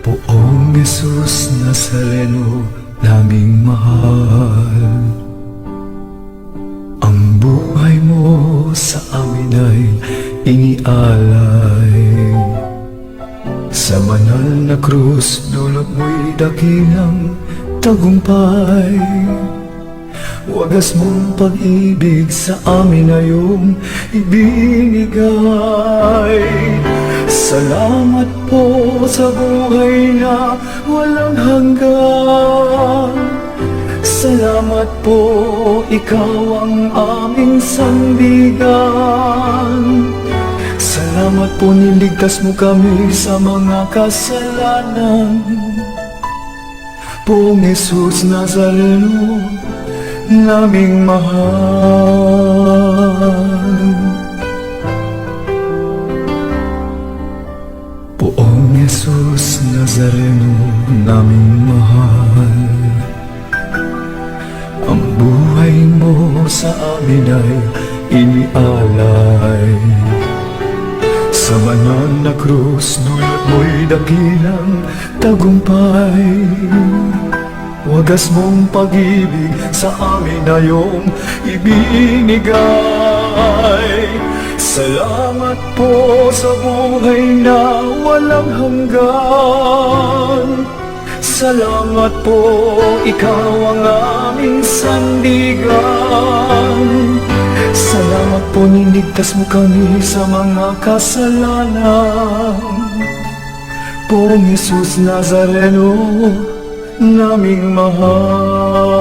Poong Jesus Nazareno, naming mahal. Ang buhay mo sa amin ay inialay. Sa banal na krus, dulot mo'y dakilang tagumpay. Wagas mong pag-ibig sa amin ay iyong ibinigay. Salamat po sa buhay na walang hanggan. Salamat po, ikaw ang aming sandigan. Salamat po, niligtas mo kami sa mga kasalanan. Poong Jesus Nazareno, naming mahal. Poong Jesus Nazareno, naming mahal. Ang buhay mo sa amin ay inialay. Sa banal na krus, dulot mo'y dakilang tagumpay. Wagas mong pag-ibig sa amin na iyong ibinigay. Salamat po sa buhay na walang hanggan. Salamat po, ikaw ang aming sandigan. Salamat po, niligtas mo kami sa mga kasalanan. Poong Jesus Nazareno, naming mahal.